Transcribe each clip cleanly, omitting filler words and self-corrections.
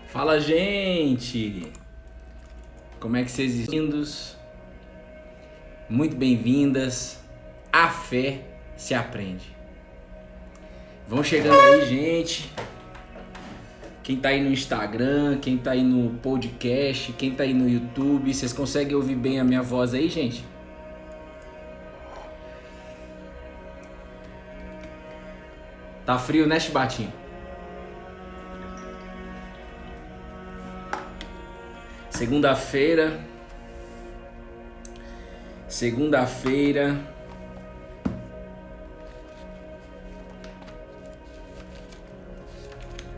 Fala, gente! Como é que vocês estão? Muito bem-vindas. A fé se aprende. Vão chegando aí, gente. Quem tá aí no Instagram, quem tá aí no podcast, quem tá aí no YouTube, vocês conseguem ouvir bem a minha voz aí, gente? Tá frio, né, Chibatinho? Segunda-feira.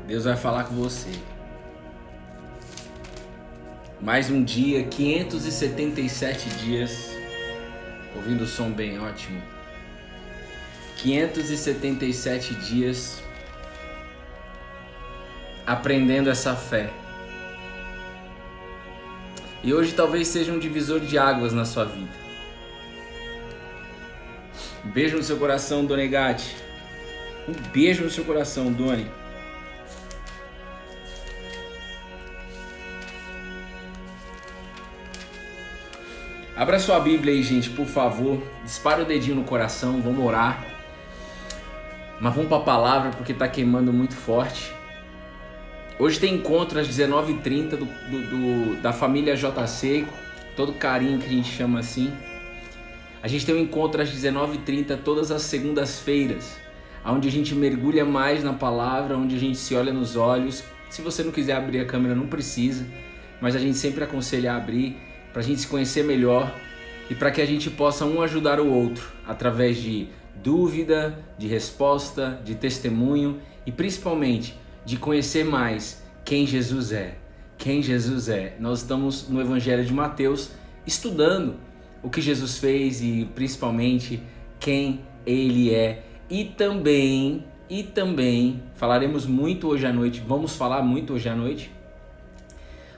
Deus vai falar com você. Mais um dia, 577 dias. Ouvindo o som bem, ótimo. 577 dias aprendendo essa fé. E hoje talvez seja um divisor de águas na sua vida. Um beijo no seu coração, Dona Egate. Um beijo no seu coração, Doni. Abra sua Bíblia aí, gente, por favor. Dispara o dedinho no coração, vamos orar. Mas vamos para a palavra porque tá queimando muito forte. Hoje tem encontro às 19h30 da família JC, todo carinho que a gente chama assim. A gente tem um encontro às 19h30 todas as segundas-feiras, onde a gente mergulha mais na palavra, onde a gente se olha nos olhos. Se você não quiser abrir a câmera, não precisa, mas a gente sempre aconselha a abrir para a gente se conhecer melhor e para que a gente possa um ajudar o outro através de dúvida, de resposta, de testemunho e principalmente de conhecer mais quem Jesus é. Quem Jesus é. Nós estamos no Evangelho de Mateus estudando o que Jesus fez e principalmente quem Ele é. E também falaremos muito hoje à noite, vamos falar muito hoje à noite.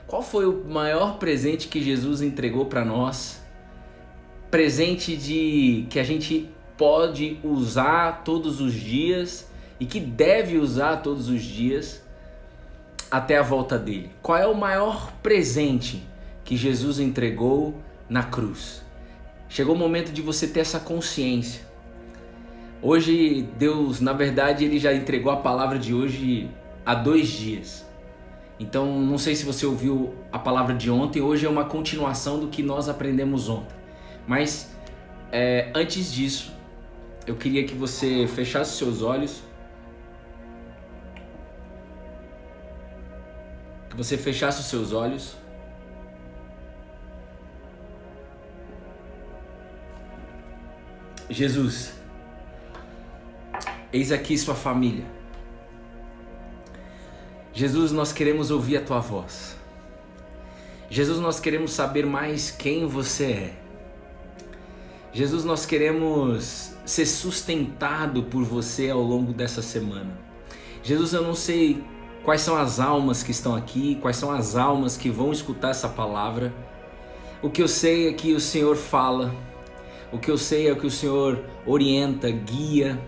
Qual foi o maior presente que Jesus entregou para nós? Presente que a gente pode usar todos os dias e que deve usar todos os dias até a volta dele. Qual é o maior presente que Jesus entregou na cruz? Chegou o momento de você ter essa consciência. Hoje Deus, na verdade, Ele já entregou a palavra de hoje há 2 dias. Então, não sei se você ouviu a palavra de ontem, hoje é uma continuação do que nós aprendemos ontem. Mas, antes disso, eu queria que você fechasse seus olhos. Que você fechasse os seus olhos. Jesus, eis aqui sua família. Jesus, nós queremos ouvir a tua voz. Jesus, nós queremos saber mais quem você é. Jesus, nós queremos ser sustentado por você ao longo dessa semana. Jesus, eu não sei quais são as almas que estão aqui, quais são as almas que vão escutar essa palavra. O que eu sei é que o Senhor fala. O que eu sei é que o Senhor orienta, guia.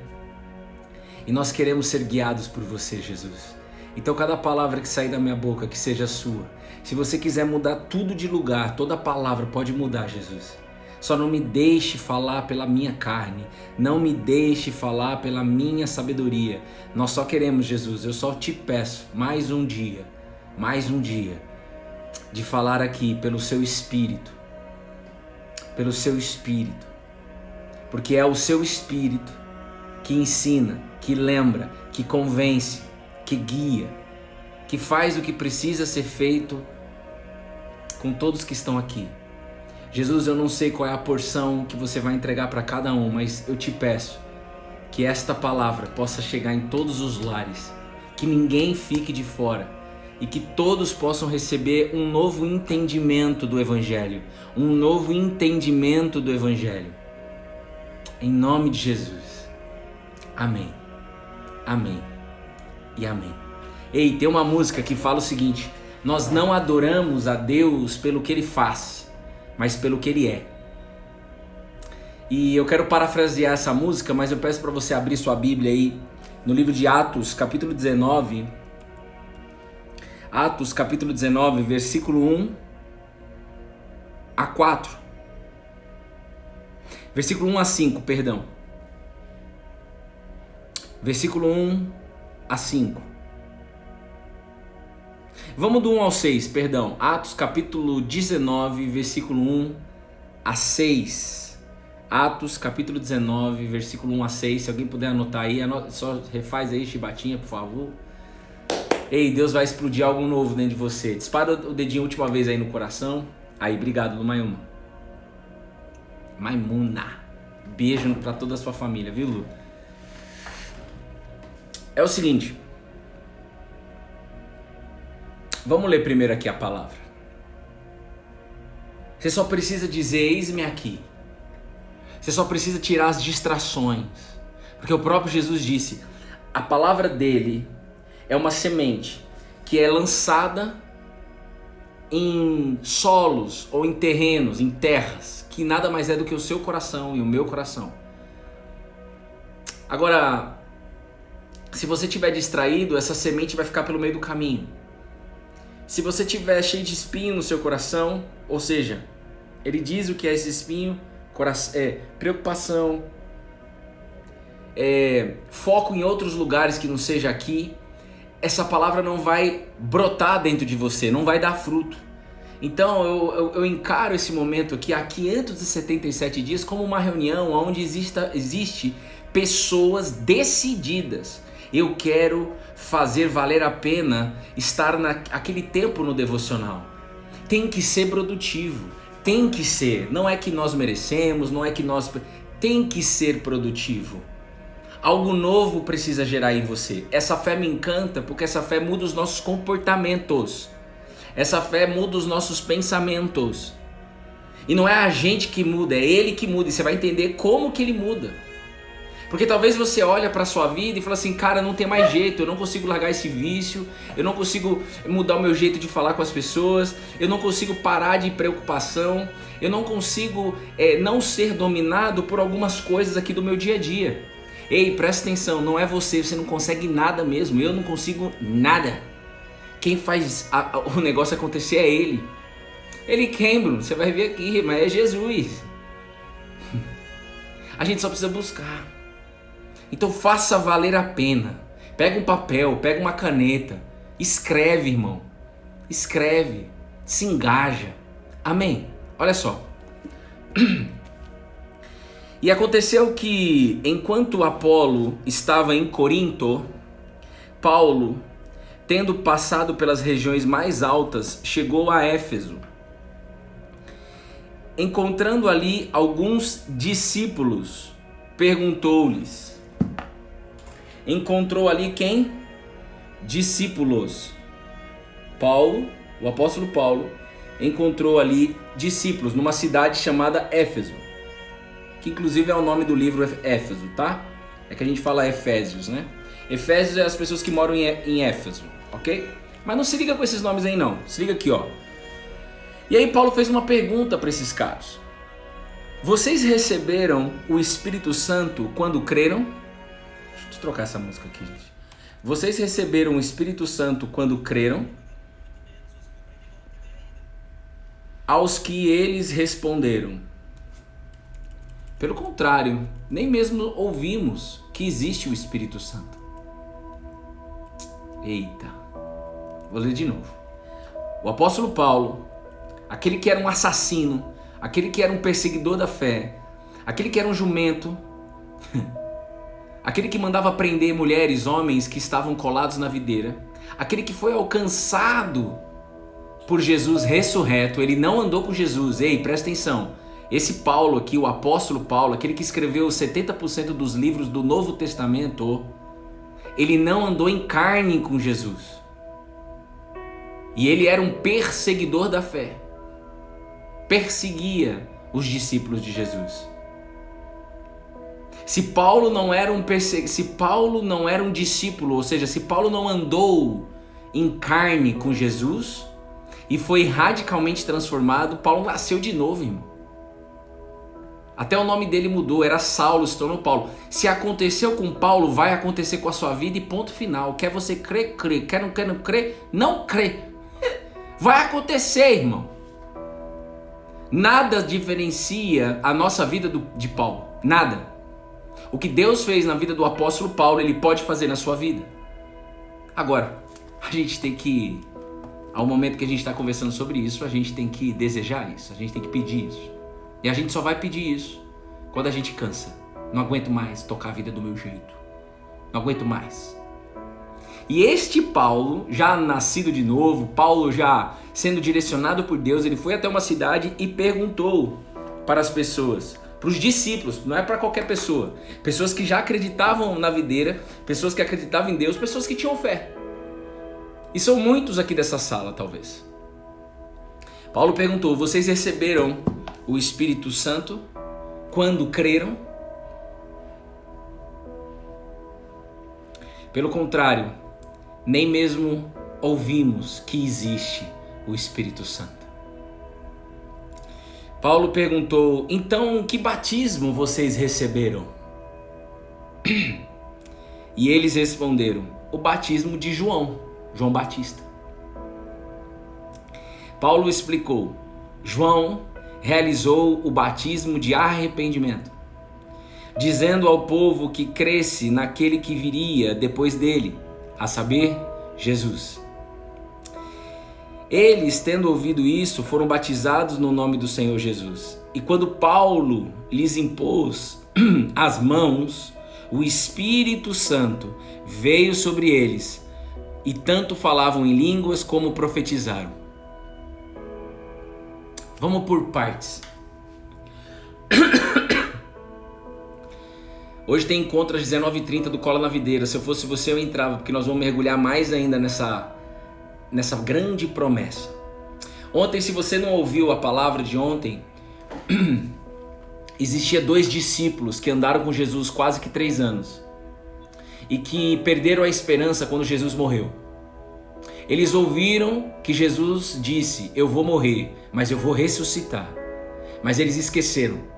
E nós queremos ser guiados por você, Jesus. Então cada palavra que sair da minha boca, que seja sua. Se você quiser mudar tudo de lugar, toda palavra pode mudar, Jesus. Só não me deixe falar pela minha carne. Não me deixe falar pela minha sabedoria. Nós só queremos, Jesus, eu só te peço mais um dia de falar aqui pelo seu Espírito. Pelo seu Espírito. Porque é o seu Espírito que ensina, que lembra, que convence, que guia, que faz o que precisa ser feito com todos que estão aqui. Jesus, eu não sei qual é a porção que você vai entregar para cada um, mas eu te peço que esta palavra possa chegar em todos os lares, que ninguém fique de fora e que todos possam receber um novo entendimento do Evangelho, um novo entendimento do Evangelho. Em nome de Jesus. Amém. Amém. E amém. Ei, tem uma música que fala o seguinte: nós não adoramos a Deus pelo que Ele faz, mas pelo que Ele é. E eu quero parafrasear essa música, mas eu peço para você abrir sua Bíblia aí no livro de Atos, capítulo 19, Atos capítulo 19, versículo 1 a 4. Versículo 1 a 5, perdão. Versículo 1 a 5. Vamos do 1 ao 6, perdão. Atos capítulo 19, versículo 1 a 6. Atos capítulo 19, versículo 1 a 6. Se alguém puder anotar aí, só refaz aí, Chibatinha, por favor. Ei, Deus vai explodir algo novo dentro de você. Dispara o dedinho a última vez aí no coração. Aí, obrigado, Lumayuma. Maimuna. Beijo pra toda a sua família, viu, Lu? É o seguinte. Vamos ler primeiro aqui a palavra. Você só precisa dizer, eis-me aqui. Você só precisa tirar as distrações. Porque o próprio Jesus disse, a palavra dele é uma semente que é lançada em solos ou em terrenos, em terras, que nada mais é do que o seu coração e o meu coração. Agora, se você estiver distraído, essa semente vai ficar pelo meio do caminho. Se você estiver cheio de espinho no seu coração, ou seja, ele diz o que é esse espinho, preocupação, foco em outros lugares que não seja aqui, essa palavra não vai brotar dentro de você, não vai dar fruto. Então eu encaro esse momento aqui, há 577 dias, como uma reunião onde existe pessoas decididas. Eu quero fazer valer a pena estar naquele tempo no devocional. Tem que ser produtivo, tem que ser. Não é que nós merecemos, não é que nós... Tem que ser produtivo. Algo novo precisa gerar em você. Essa fé me encanta porque essa fé muda os nossos comportamentos. Essa fé muda os nossos pensamentos. E não é a gente que muda, é ele que muda. E você vai entender como que ele muda. Porque talvez você olhe para a sua vida e fala assim, cara, não tem mais jeito, eu não consigo largar esse vício, eu não consigo mudar o meu jeito de falar com as pessoas, eu não consigo parar de preocupação, eu não consigo não ser dominado por algumas coisas aqui do meu dia a dia. Ei, presta atenção, não é você não consegue nada mesmo, eu não consigo nada. Quem faz o negócio acontecer é ele. Ele quem, Bruno? Você vai ver aqui, mas é Jesus. A gente só precisa buscar. Então faça valer a pena. Pega um papel, pega uma caneta, escreve, irmão. Escreve, se engaja. Amém? Olha só. E aconteceu que, enquanto Apolo estava em Corinto, Paulo, tendo passado pelas regiões mais altas, chegou a Éfeso. Encontrando ali alguns discípulos, perguntou-lhes. Encontrou ali quem? Discípulos. Paulo, o apóstolo Paulo, encontrou ali discípulos numa cidade chamada Éfeso. Que inclusive é o nome do livro Éfeso, tá? É que a gente fala Efésios, né? Efésios é as pessoas que moram em Éfeso, ok? Mas não se liga com esses nomes aí não, se liga aqui, ó. E aí Paulo fez uma pergunta para esses caras. Vocês receberam o Espírito Santo quando creram? Deixa eu trocar essa música aqui, gente. Vocês receberam o Espírito Santo quando creram? Aos que eles responderam. Pelo contrário, nem mesmo ouvimos que existe o Espírito Santo. Eita, vou ler de novo. O apóstolo Paulo, aquele que era um assassino, aquele que era um perseguidor da fé, aquele que era um jumento, aquele que mandava prender mulheres, homens que estavam colados na videira, aquele que foi alcançado por Jesus ressurreto, ele não andou com Jesus. Ei, presta atenção. Esse Paulo aqui, o apóstolo Paulo, aquele que escreveu 70% dos livros do Novo Testamento, ele não andou em carne com Jesus. E ele era um perseguidor da fé. Perseguia os discípulos de Jesus. Se Paulo não era um discípulo, ou seja, se Paulo não andou em carne com Jesus e foi radicalmente transformado, Paulo nasceu de novo, irmão. Até o nome dele mudou, era Saulo, se tornou Paulo. Se aconteceu com Paulo, vai acontecer com a sua vida e ponto final. Quer você crer, crê. Quer não crer, não crê. Vai acontecer, irmão. Nada diferencia a nossa vida de Paulo. Nada. O que Deus fez na vida do apóstolo Paulo, Ele pode fazer na sua vida. Agora, a gente tem que, ao momento que a gente está conversando sobre isso, a gente tem que desejar isso, a gente tem que pedir isso. E a gente só vai pedir isso quando a gente cansa. Não aguento mais tocar a vida do meu jeito. Não aguento mais. E este Paulo, já nascido de novo, Paulo já sendo direcionado por Deus, ele foi até uma cidade e perguntou para as pessoas, para os discípulos, não é para qualquer pessoa, pessoas que já acreditavam na videira, pessoas que acreditavam em Deus, pessoas que tinham fé. E são muitos aqui dessa sala, talvez. Paulo perguntou: vocês receberam o Espírito Santo quando creram? Pelo contrário, nem mesmo ouvimos que existe o Espírito Santo. Paulo perguntou: então que batismo vocês receberam? E eles responderam: o batismo de João Batista. Paulo explicou: João realizou o batismo de arrependimento, dizendo ao povo que cresce naquele que viria depois dele, a saber, Jesus. Eles, tendo ouvido isso, foram batizados no nome do Senhor Jesus. E quando Paulo lhes impôs as mãos, o Espírito Santo veio sobre eles, e tanto falavam em línguas como profetizaram. Vamos por partes. Hoje tem encontro às 19h30 do Cola na Videira. Se eu fosse você, eu entrava, porque nós vamos mergulhar mais ainda nessa grande promessa. Ontem, se você não ouviu a palavra de ontem, existia 2 discípulos que andaram com Jesus quase que 3 anos e que perderam a esperança quando Jesus morreu. Eles ouviram que Jesus disse: eu vou morrer, mas eu vou ressuscitar. Mas eles esqueceram.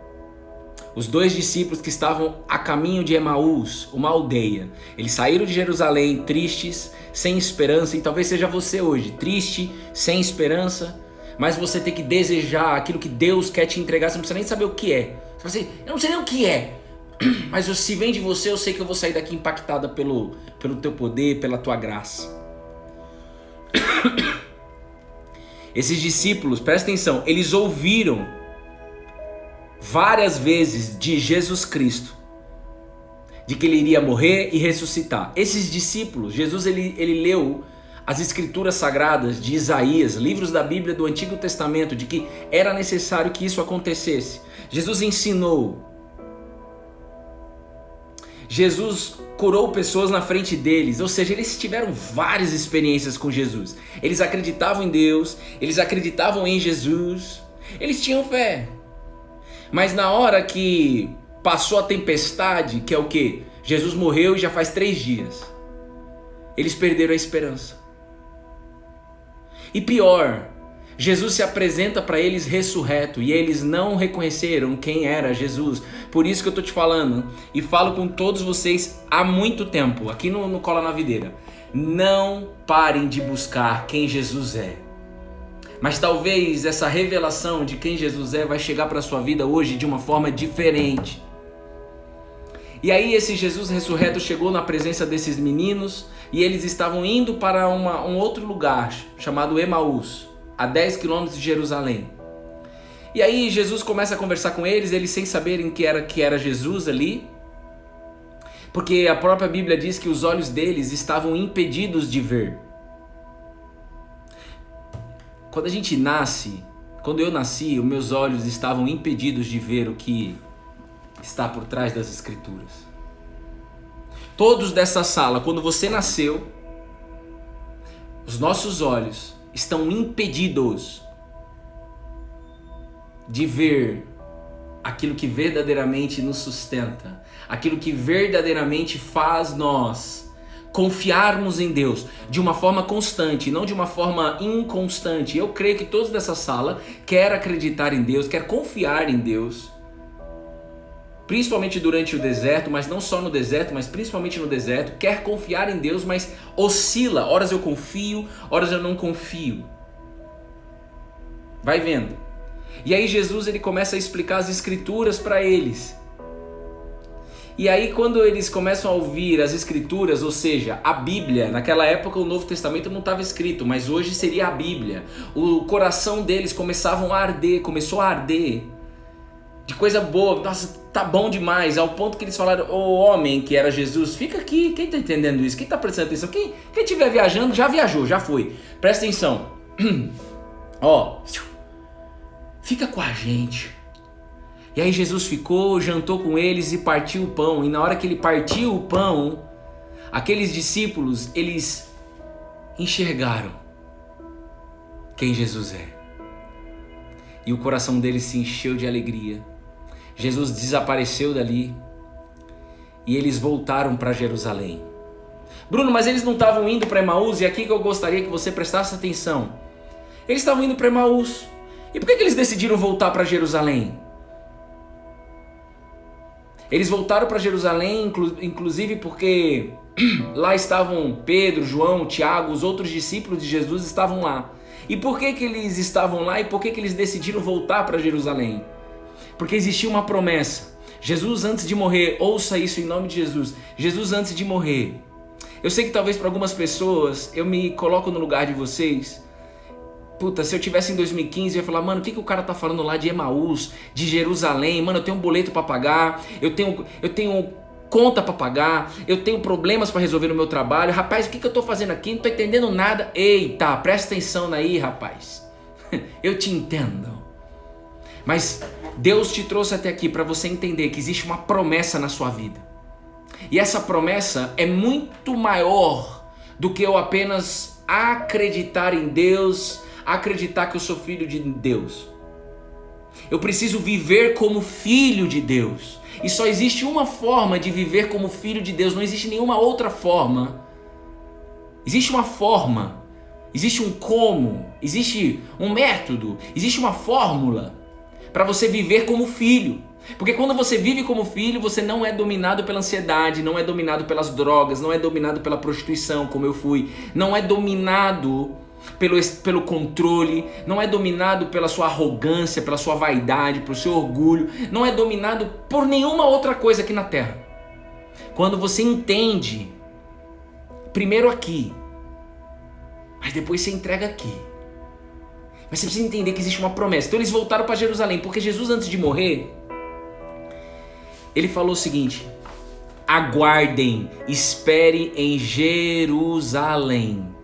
Os 2 discípulos que estavam a caminho de Emaús, uma aldeia, eles saíram de Jerusalém tristes, sem esperança, e talvez seja você hoje, triste, sem esperança, mas você tem que desejar aquilo que Deus quer te entregar, você não precisa nem saber o que é. Você fala assim: eu não sei nem o que é, mas se vem de você, eu sei que eu vou sair daqui impactada pelo teu poder, pela tua graça. Esses discípulos, presta atenção, eles ouviram várias vezes de Jesus Cristo, de que ele iria morrer e ressuscitar. Esses discípulos, Jesus ele leu as escrituras sagradas de Isaías, livros da Bíblia do Antigo Testamento, de que era necessário que isso acontecesse. Jesus ensinou. Jesus curou pessoas na frente deles, ou seja, eles tiveram várias experiências com Jesus. Eles acreditavam em Deus, eles acreditavam em Jesus, eles tinham fé. Mas na hora que passou a tempestade, que é o que? Jesus morreu e já faz 3 dias. Eles perderam a esperança. E pior, Jesus se apresenta para eles ressurreto e eles não reconheceram quem era Jesus. Por isso que eu estou te falando e falo com todos vocês há muito tempo, aqui no Cola na Videira. Não parem de buscar quem Jesus é. Mas talvez essa revelação de quem Jesus é vai chegar para a sua vida hoje de uma forma diferente. E aí esse Jesus ressurreto chegou na presença desses meninos e eles estavam indo para um outro lugar chamado Emaús, a 10 quilômetros de Jerusalém. E aí Jesus começa a conversar com eles sem saberem que era Jesus ali, porque a própria Bíblia diz que os olhos deles estavam impedidos de ver. Quando a gente nasce, quando eu nasci, os meus olhos estavam impedidos de ver o que está por trás das Escrituras. Todos dessa sala, quando você nasceu, os nossos olhos estão impedidos de ver aquilo que verdadeiramente nos sustenta, aquilo que verdadeiramente faz nós confiarmos em Deus de uma forma constante, não de uma forma inconstante. Eu creio que todos dessa sala querem acreditar em Deus, querem confiar em Deus, principalmente durante o deserto, mas não só no deserto, mas principalmente no deserto, quer confiar em Deus, mas oscila, horas eu confio, horas eu não confio. Vai vendo. E aí Jesus ele começa a explicar as escrituras para eles. E aí quando eles começam a ouvir as escrituras, ou seja, a Bíblia, naquela época o Novo Testamento não estava escrito, mas hoje seria a Bíblia. O coração deles começou a arder de coisa boa. Nossa, tá bom demais, ao ponto que eles falaram: ô homem que era Jesus, fica aqui, quem tá entendendo isso? Quem tá prestando atenção? Quem estiver viajando, já viajou, já foi. Presta atenção. Ó, fica com a gente. E aí Jesus ficou, jantou com eles e partiu o pão. E na hora que ele partiu o pão, aqueles discípulos, eles enxergaram quem Jesus é. E o coração deles se encheu de alegria. Jesus desapareceu dali e eles voltaram para Jerusalém. Bruno, mas eles não estavam indo para Emaús? E aqui que eu gostaria que você prestasse atenção. Eles estavam indo para Emaús. E por que eles decidiram voltar para Jerusalém? Eles voltaram para Jerusalém, inclusive porque lá estavam Pedro, João, Tiago, os outros discípulos de Jesus estavam lá. E por que eles estavam lá e por que eles decidiram voltar para Jerusalém? Porque existia uma promessa. Jesus antes de morrer, ouça isso em nome de Jesus. Jesus antes de morrer. Eu sei que talvez para algumas pessoas, eu me coloco no lugar de vocês. Puta, se eu tivesse em 2015, eu ia falar: mano, o que o cara tá falando lá de Emaús, de Jerusalém? Mano, eu tenho um boleto pra pagar, eu tenho conta pra pagar, eu tenho problemas pra resolver no meu trabalho. Rapaz, o que eu tô fazendo aqui? Não tô entendendo nada. Eita, presta atenção aí, rapaz. Eu te entendo. Mas Deus te trouxe até aqui pra você entender que existe uma promessa na sua vida. E essa promessa é muito maior do que eu apenas acreditar em Deus, acreditar que eu sou filho de Deus. Eu preciso viver como filho de Deus. E só existe uma forma de viver como filho de Deus. Não existe nenhuma outra forma. Existe uma forma. Existe um como. Existe um método. Existe uma fórmula para você viver como filho. Porque quando você vive como filho, você não é dominado pela ansiedade, não é dominado pelas drogas, não é dominado pela prostituição, como eu fui, não é dominado pelo controle, não é dominado pela sua arrogância, pela sua vaidade, pelo seu orgulho, não é dominado por nenhuma outra coisa aqui na terra. Quando você entende, primeiro aqui, mas depois você entrega aqui. Mas você precisa entender que existe uma promessa. Então eles voltaram para Jerusalém, porque Jesus antes de morrer, ele falou o seguinte: aguardem, espere em Jerusalém.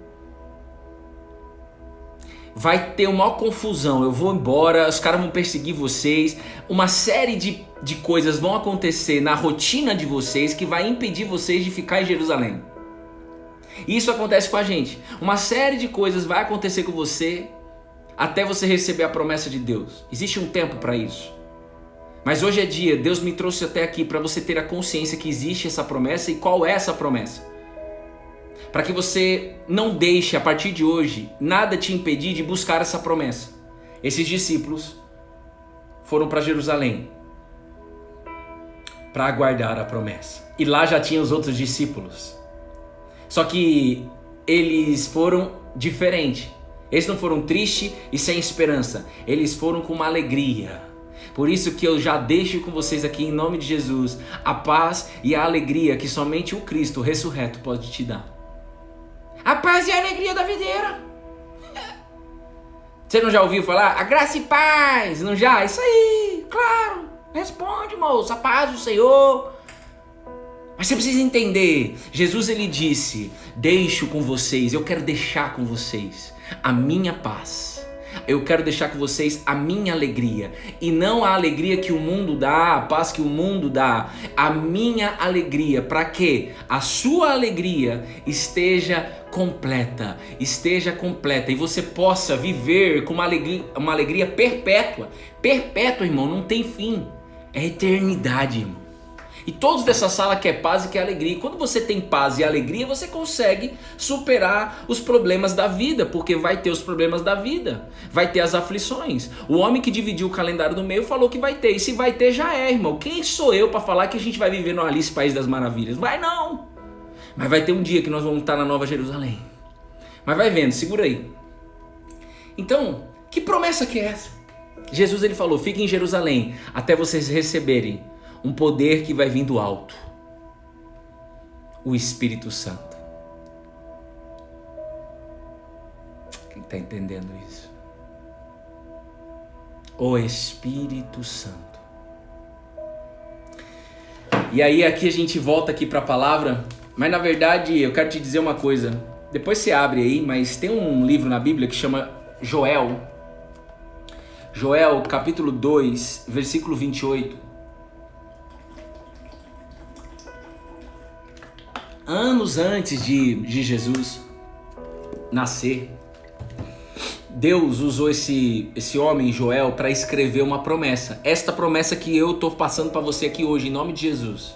Vai ter uma maior confusão, eu vou embora, os caras vão perseguir vocês, uma série de coisas vão acontecer na rotina de vocês que vai impedir vocês de ficar em Jerusalém. Isso acontece com a gente. Uma série de coisas vai acontecer com você até você receber a promessa de Deus. Existe um tempo para isso. Mas hoje é dia, Deus me trouxe até aqui para você ter a consciência que existe essa promessa e qual é essa promessa. Para que você não deixe, a partir de hoje, nada te impedir de buscar essa promessa. Esses discípulos foram para Jerusalém para aguardar a promessa. E lá já tinha os outros discípulos. Só que eles foram diferentes. Eles não foram tristes e sem esperança. Eles foram com uma alegria. Por isso que eu já deixo com vocês aqui, em nome de Jesus, a paz e a alegria que somente o Cristo ressurreto pode te dar. A paz e a alegria da videira. Você não já ouviu falar? A graça e paz, não já? Isso aí, claro. Responde, moço, a paz do Senhor. Mas você precisa entender, Jesus ele disse: deixo com vocês, eu quero deixar com vocês a minha paz. Eu quero deixar com vocês a minha alegria. E não a alegria que o mundo dá, a paz que o mundo dá. A minha alegria, para que a sua alegria esteja completa. E você possa viver com uma alegria perpétua. Perpétua, irmão, não tem fim. É eternidade, irmão. E todos dessa sala quer paz e quer alegria. E quando você tem paz e alegria, você consegue superar os problemas da vida, porque vai ter os problemas da vida, vai ter as aflições. O homem que dividiu o calendário no meio falou que vai ter, e se vai ter já é, irmão. Quem sou eu para falar que a gente vai viver no Alice País das Maravilhas? Vai não! Mas vai ter um dia que nós vamos estar na Nova Jerusalém. Mas vai vendo, segura aí. Então, Que promessa que é essa? Jesus ele falou, fiquem em Jerusalém até vocês receberem um poder que vai vir do alto. O Espírito Santo. Quem está entendendo isso? O Espírito Santo. E aí aqui a gente volta aqui para a palavra, mas na verdade eu quero te dizer uma coisa. Depois você abre aí, mas tem um livro na Bíblia que chama Joel. Joel, capítulo 2, versículo 28. Anos antes de Jesus nascer, Deus usou esse homem, Joel, para escrever uma promessa. Esta promessa que eu estou passando para você aqui hoje, em nome de Jesus.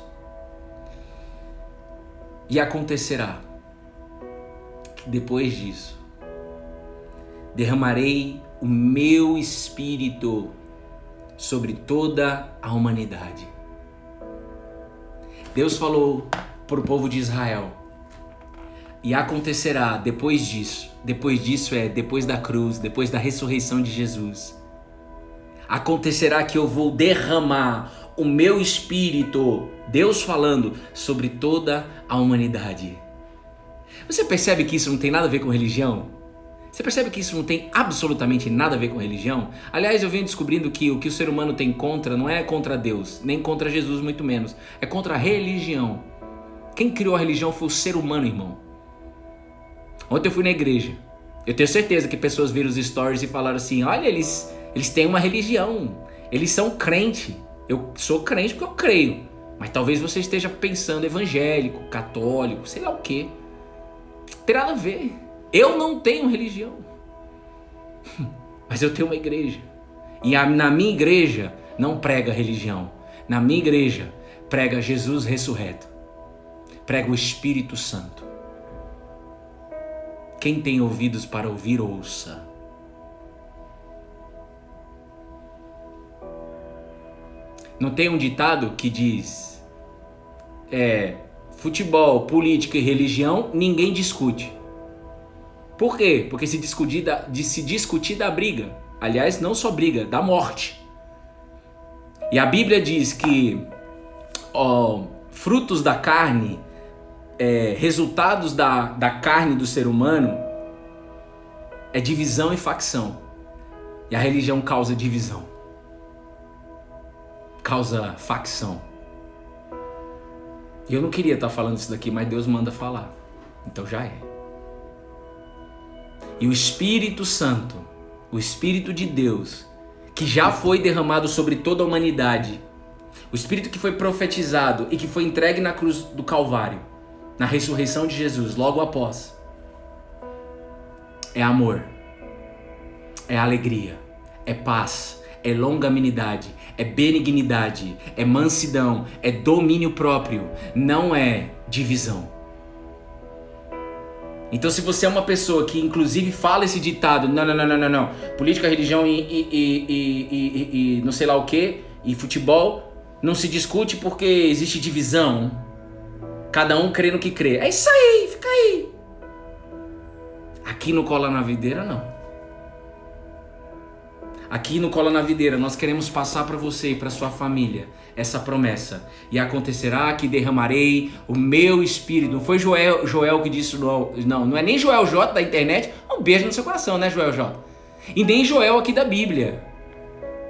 E acontecerá que depois disso, derramarei o meu Espírito sobre toda a humanidade. Deus falou para o povo de Israel. E acontecerá depois disso depois da cruz, depois da ressurreição de Jesus. Acontecerá que eu vou derramar o meu Espírito, Deus falando, sobre toda a humanidade. Você percebe que isso não tem nada a ver com religião? Você percebe que isso não tem absolutamente nada a ver com religião? Aliás, eu venho descobrindo que o que o ser humano tem contra não é contra Deus, nem contra Jesus, muito menos. É contra a religião. Quem criou a religião foi o ser humano, irmão. Ontem eu fui na igreja. Eu tenho certeza que pessoas viram os stories e falaram assim, olha, eles têm uma religião. Eles são crente. Eu sou crente porque eu creio. Mas talvez você esteja pensando evangélico, católico, sei lá o quê. Não tem nada a ver. Eu não tenho religião. Mas eu tenho uma igreja. E na minha igreja não prega religião. Na minha igreja prega Jesus ressurreto. Prega o Espírito Santo. Quem tem ouvidos para ouvir, ouça. Não tem um ditado que diz futebol, política e religião, ninguém discute. Por quê? Porque se discutir dá briga. Aliás, não só briga, dá morte. E a Bíblia diz que frutos da carne, resultados da carne do ser humano é divisão e facção. E a religião causa divisão. Causa facção. E eu não queria estar falando isso daqui, mas Deus manda falar. Então já é. E o Espírito Santo, o Espírito de Deus, que já foi derramado sobre toda a humanidade, o Espírito que foi profetizado e que foi entregue na cruz do Calvário, na ressurreição de Jesus, logo após, é amor, é alegria, é paz, é longanimidade, é benignidade, é mansidão, é domínio próprio, não é divisão. Então se você é uma pessoa que inclusive fala esse ditado, não, política, religião e não sei lá o que, e futebol, não se discute porque existe divisão, cada um crê no que crê. É isso aí, fica aí. Aqui no Cola na Videira não. Aqui no Cola na Videira nós queremos passar para você e para sua família essa promessa. E acontecerá que derramarei o meu Espírito. Não foi Joel que disse não é nem Joel J da internet. Um beijo no seu coração, né, Joel J? E nem Joel aqui da Bíblia.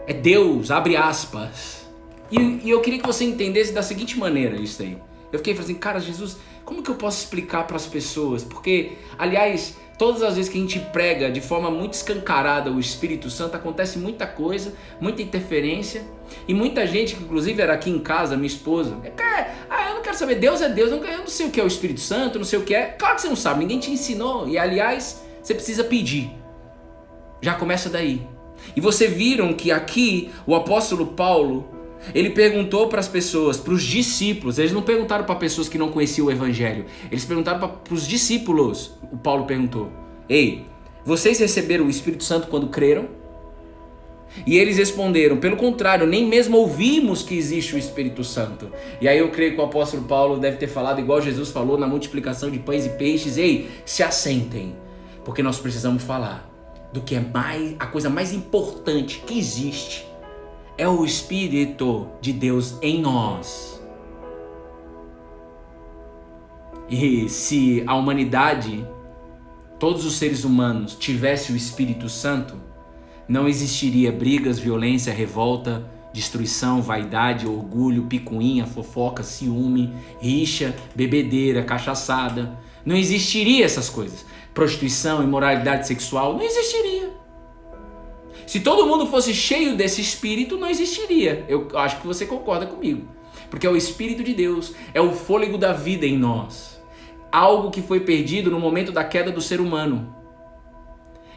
É Deus, abre aspas. E eu queria que você entendesse da seguinte maneira isso aí. Eu fiquei falando assim, cara, Jesus, como que eu posso explicar para as pessoas? Porque, aliás, todas as vezes que a gente prega de forma muito escancarada o Espírito Santo, acontece muita coisa, muita interferência. E muita gente, que inclusive era aqui em casa, minha esposa, eu não quero saber, Deus é Deus, eu não sei o que é o Espírito Santo, não sei o que é. Claro que você não sabe, ninguém te ensinou. E aliás, você precisa pedir. Já começa daí. E vocês viram que aqui o apóstolo Paulo, ele perguntou para as pessoas, para os discípulos. Eles não perguntaram para pessoas que não conheciam o evangelho. Eles perguntaram para os discípulos. O Paulo perguntou: ei, vocês receberam o Espírito Santo quando creram? E eles responderam: pelo contrário, nem mesmo ouvimos que existe o Espírito Santo. E aí eu creio que o apóstolo Paulo deve ter falado igual Jesus falou na multiplicação de pães e peixes: ei, se assentem, porque nós precisamos falar. do que a coisa mais importante que existe é o Espírito de Deus em nós. E se a humanidade, todos os seres humanos, tivesse o Espírito Santo, não existiria brigas, violência, revolta, destruição, vaidade, orgulho, picuinha, fofoca, ciúme, rixa, bebedeira, cachaçada. Não existiria essas coisas. Prostituição, imoralidade sexual, não existiria. Se todo mundo fosse cheio desse Espírito, não existiria. Eu acho que você concorda comigo. Porque é o Espírito de Deus, é o fôlego da vida em nós. Algo que foi perdido no momento da queda do ser humano.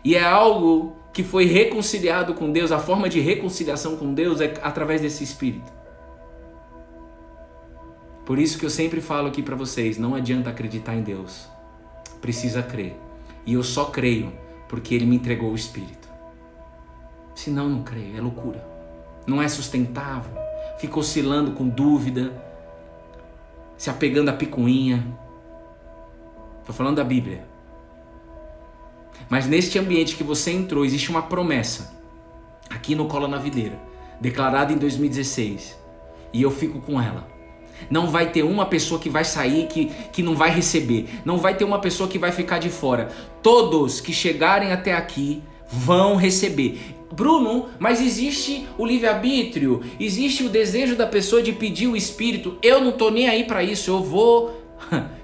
E é algo que foi reconciliado com Deus. A forma de reconciliação com Deus é através desse Espírito. Por isso que eu sempre falo aqui para vocês, não adianta acreditar em Deus. Precisa crer. E eu só creio porque Ele me entregou o Espírito. Senão não creio, é loucura. Não é sustentável. Fica oscilando com dúvida, se apegando à picuinha. Estou falando da Bíblia. Mas neste ambiente que você entrou, existe uma promessa, aqui no Cola na Videira, declarada em 2016, e eu fico com ela. Não vai ter uma pessoa que vai sair que não vai receber, não vai ter uma pessoa que vai ficar de fora. Todos que chegarem até aqui vão receber. Bruno, mas existe o livre-arbítrio, existe o desejo da pessoa de pedir o Espírito. Eu não estou nem aí para isso, eu vou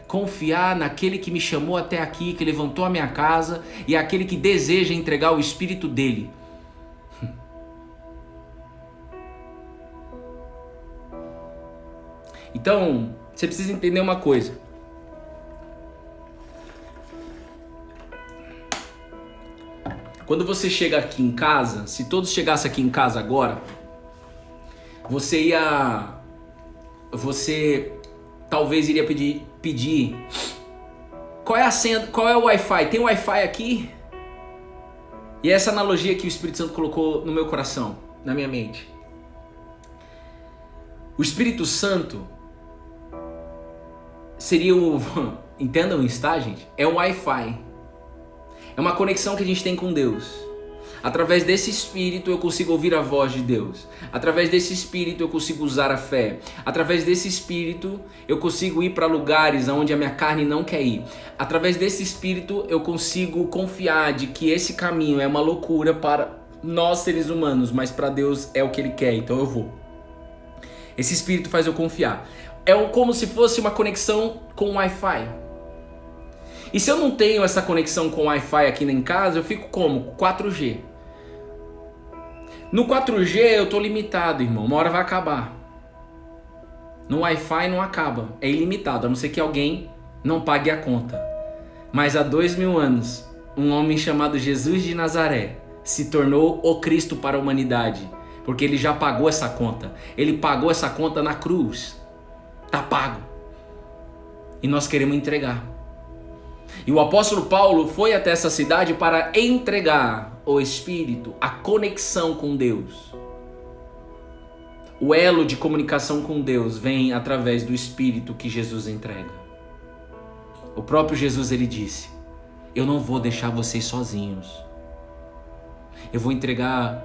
confiar naquele que me chamou até aqui, que levantou a minha casa, e é aquele que deseja entregar o Espírito dele. Então, você precisa entender uma coisa. Quando você chega aqui em casa, se todos chegassem aqui em casa agora, você talvez iria pedir, qual é a senha, qual é o Wi-Fi? Tem Wi-Fi aqui? E essa analogia que o Espírito Santo colocou no meu coração, na minha mente. O Espírito Santo seria entendam isso, tá, gente? É um Wi-Fi. É uma conexão que a gente tem com Deus. Através desse Espírito eu consigo ouvir a voz de Deus. Através desse Espírito eu consigo usar a fé. Através desse Espírito eu consigo ir para lugares onde a minha carne não quer ir. Através desse Espírito eu consigo confiar de que esse caminho é uma loucura para nós seres humanos, mas para Deus é o que Ele quer, então eu vou. Esse Espírito faz eu confiar. É como se fosse uma conexão com o Wi-Fi. E se eu não tenho essa conexão com o Wi-Fi aqui em casa, eu fico como? 4G. No 4G eu tô limitado, irmão. Uma hora vai acabar. No Wi-Fi não acaba. É ilimitado, a não ser que alguém não pague a conta. Mas há 2000 anos, um homem chamado Jesus de Nazaré se tornou o Cristo para a humanidade. Porque ele já pagou essa conta. Ele pagou essa conta na cruz. Tá pago. E nós queremos entregar. E o apóstolo Paulo foi até essa cidade para entregar o Espírito, a conexão com Deus. O elo de comunicação com Deus vem através do Espírito que Jesus entrega. O próprio Jesus, ele disse: eu não vou deixar vocês sozinhos. Eu vou entregar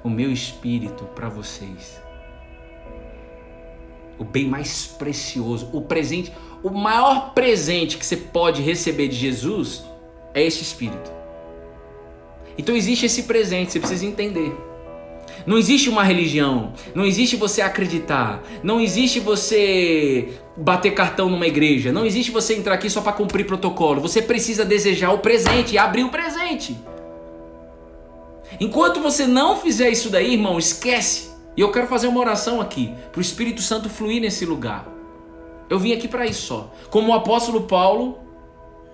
o meu Espírito para vocês. O bem mais precioso, o presente, o maior presente que você pode receber de Jesus é esse Espírito. Então existe esse presente, você precisa entender. Não existe uma religião, não existe você acreditar, não existe você bater cartão numa igreja, não existe você entrar aqui só para cumprir protocolo. Você precisa desejar o presente e abrir o presente. Enquanto você não fizer isso daí, irmão, esquece. E eu quero fazer uma oração aqui, para o Espírito Santo fluir nesse lugar. Eu vim aqui para isso só. Como o apóstolo Paulo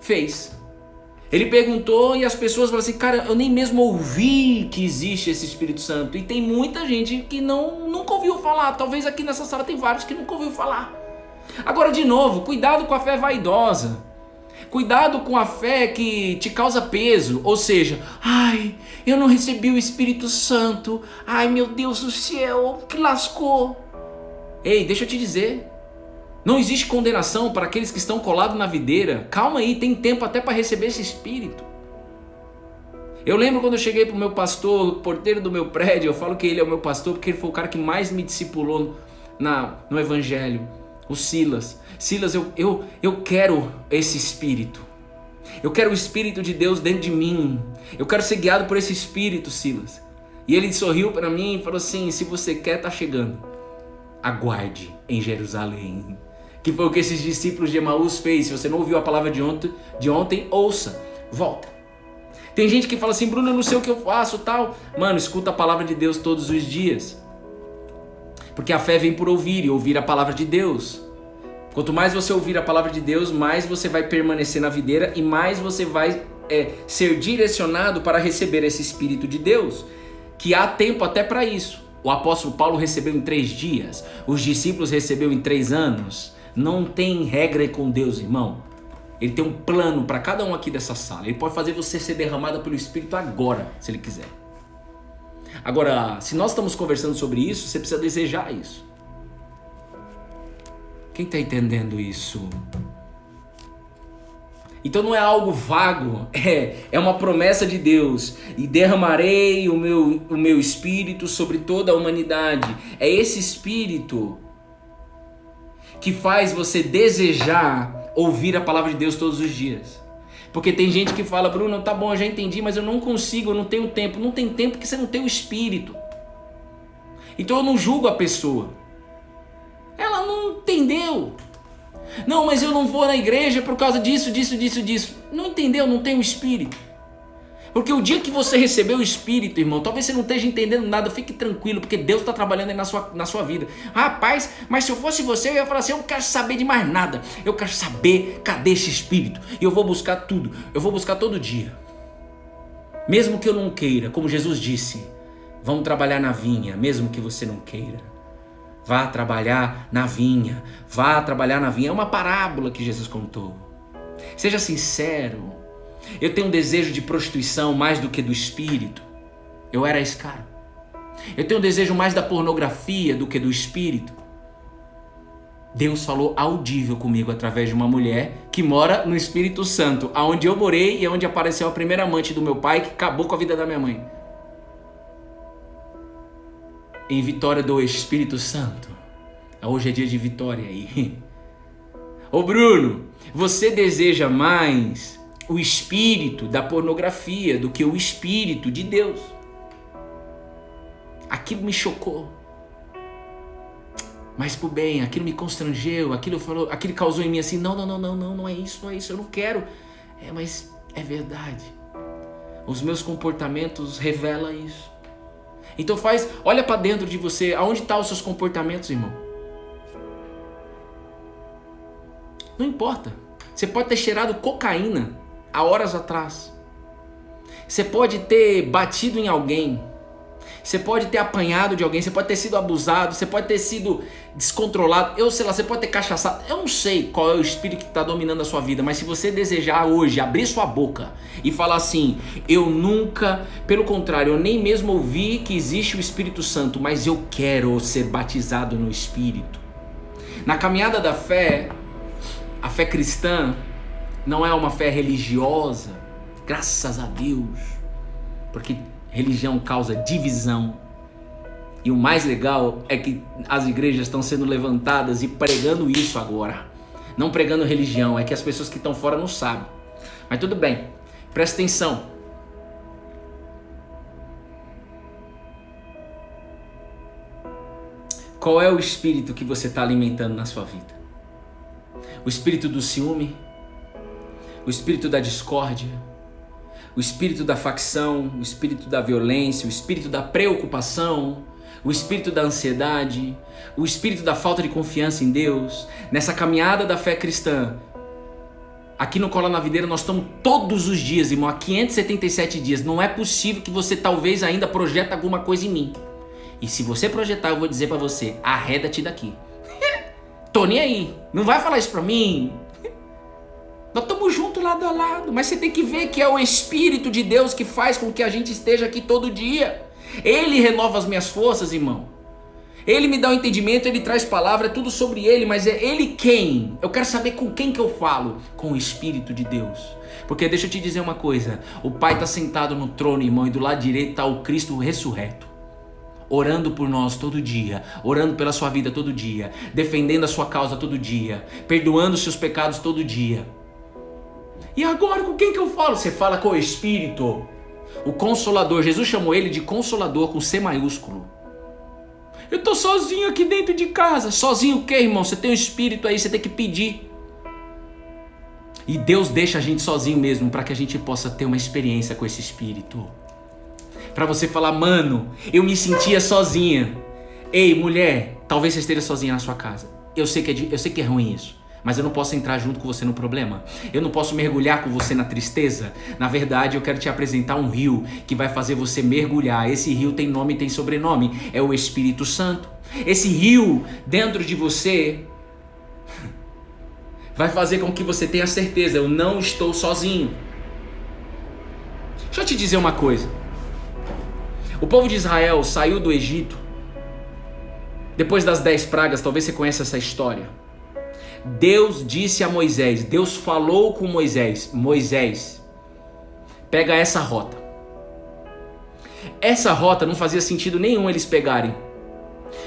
fez. Ele perguntou e as pessoas falaram assim: cara, eu nem mesmo ouvi que existe esse Espírito Santo. E tem muita gente que nunca ouviu falar. Talvez aqui nessa sala tem vários que nunca ouviu falar. Agora, de novo, cuidado com a fé vaidosa. Cuidado com a fé que te causa peso, ou seja, ai, eu não recebi o Espírito Santo, ai meu Deus do céu, que lascou. Ei, deixa eu te dizer, não existe condenação para aqueles que estão colados na videira. Calma aí, tem tempo até para receber esse Espírito. Eu lembro quando eu cheguei pro meu pastor, o porteiro do meu prédio, eu falo que ele é o meu pastor porque ele foi o cara que mais me discipulou no evangelho. O Silas. Silas, eu quero esse espírito. Eu quero o espírito de Deus dentro de mim. Eu quero ser guiado por esse espírito, Silas. E ele sorriu para mim e falou assim: se você quer, tá chegando. Aguarde em Jerusalém. Que foi o que esses discípulos de Emaús fez. Se você não ouviu a palavra de ontem, ouça. Volta. Tem gente que fala assim: Bruno, eu não sei o que eu faço, tal. Mano, escuta a palavra de Deus todos os dias. Porque a fé vem por ouvir e ouvir a palavra de Deus. Quanto mais você ouvir a palavra de Deus, mais você vai permanecer na videira e mais você vai ser direcionado para receber esse Espírito de Deus. Que há tempo até para isso. O apóstolo Paulo recebeu em 3 dias. Os discípulos receberam em 3 anos. Não tem regra com Deus, irmão. Ele tem um plano para cada um aqui dessa sala. Ele pode fazer você ser derramado pelo Espírito agora, se ele quiser. Agora, se nós estamos conversando sobre isso, você precisa desejar isso. Quem está entendendo isso? Então não é algo vago, é uma promessa de Deus. E derramarei o meu Espírito sobre toda a humanidade. É esse Espírito que faz você desejar ouvir a palavra de Deus todos os dias. Porque tem gente que fala: Bruno, tá bom, eu já entendi, mas eu não consigo, eu não tenho tempo. Não tem tempo porque você não tem o Espírito. Então eu não julgo a pessoa. Ela não entendeu. Não, mas eu não vou na igreja por causa disso. Não entendeu, não tem o Espírito. Porque o dia que você recebeu o Espírito, irmão, talvez você não esteja entendendo nada, fique tranquilo, porque Deus está trabalhando aí na sua vida. Rapaz, mas se eu fosse você, eu ia falar assim: eu não quero saber de mais nada. Eu quero saber cadê esse Espírito. E eu vou buscar tudo, eu vou buscar todo dia. Mesmo que eu não queira, como Jesus disse, vamos trabalhar na vinha, mesmo que você não queira. Vá trabalhar na vinha, vá trabalhar na vinha. É uma parábola que Jesus contou. Seja sincero. Eu tenho um desejo de prostituição mais do que do espírito. Eu era esse cara. Eu tenho um desejo mais da pornografia do que do espírito. Deus falou audível comigo através de uma mulher que mora no Espírito Santo, aonde eu morei e onde apareceu a primeira amante do meu pai, que acabou com a vida da minha mãe. Em Vitória do Espírito Santo. Hoje é dia de vitória aí. Ô Bruno, você deseja mais o espírito da pornografia do que o espírito de Deus. Aquilo me chocou. Mas por bem, aquilo me constrangeu, aquilo causou em mim assim: não é isso, eu não quero. Mas é verdade. Os meus comportamentos revelam isso. Então olha para dentro de você, aonde estão os seus comportamentos, irmão? Não importa. Você pode ter cheirado cocaína há horas atrás. Você pode ter batido em alguém. Você pode ter apanhado de alguém. Você pode ter sido abusado. Você pode ter sido descontrolado. Eu sei lá, você pode ter cachaçado. Eu não sei qual é o espírito que está dominando a sua vida. Mas se você desejar hoje abrir sua boca e falar assim: eu nunca, pelo contrário, eu nem mesmo ouvi que existe o Espírito Santo, mas eu quero ser batizado no Espírito. Na caminhada da fé, a fé cristã não é uma fé religiosa, graças a Deus, porque religião causa divisão. E o mais legal é que as igrejas estão sendo levantadas e pregando isso agora. Não pregando religião, é que as pessoas que estão fora não sabem. Mas tudo bem, presta atenção. Qual é o espírito que você está alimentando na sua vida? O espírito do ciúme? O espírito da discórdia? O espírito da facção? O espírito da violência? O espírito da preocupação? O espírito da ansiedade? O espírito da falta de confiança em Deus? Nessa caminhada da fé cristã, aqui no Cola na Videira nós estamos todos os dias, irmão, há 577 dias. Não é possível que você talvez ainda projete alguma coisa em mim. E se você projetar, eu vou dizer pra você: arreda-te daqui. Tô nem aí. Não vai falar isso pra mim. Nós estamos juntos lado a lado. Mas você tem que ver que é o Espírito de Deus que faz com que a gente esteja aqui todo dia. Ele renova as minhas forças, irmão. Ele me dá o entendimento, ele traz palavra, é tudo sobre ele. Mas é ele quem? Eu quero saber com quem que eu falo. Com o Espírito de Deus. Porque deixa eu te dizer uma coisa, o Pai está sentado no trono, irmão, e do lado direito está o Cristo ressurreto, orando por nós todo dia, orando pela sua vida todo dia, defendendo a sua causa todo dia, perdoando os seus pecados todo dia. E agora com quem que eu falo? Você fala com o Espírito, o Consolador. Jesus chamou ele de Consolador com C maiúsculo. Eu tô sozinho aqui dentro de casa. Sozinho o quê, irmão? Você tem um Espírito aí, você tem que pedir. E Deus deixa a gente sozinho mesmo para que a gente possa ter uma experiência com esse Espírito. Para você falar, mano, eu me sentia sozinha. Ei, mulher, talvez você esteja sozinha na sua casa. Eu sei que é ruim isso, mas eu não posso entrar junto com você no problema. Eu não posso mergulhar com você na tristeza. Na verdade, eu quero te apresentar um rio que vai fazer você mergulhar. Esse rio tem nome e tem sobrenome. É o Espírito Santo. Esse rio dentro de você vai fazer com que você tenha certeza, eu não estou sozinho. Deixa eu te dizer uma coisa. O povo de Israel saiu do Egito depois das 10 pragas, talvez você conheça essa história. Deus disse a Moisés, Deus falou com Moisés, Moisés, pega essa rota. Essa rota não fazia sentido nenhum eles pegarem,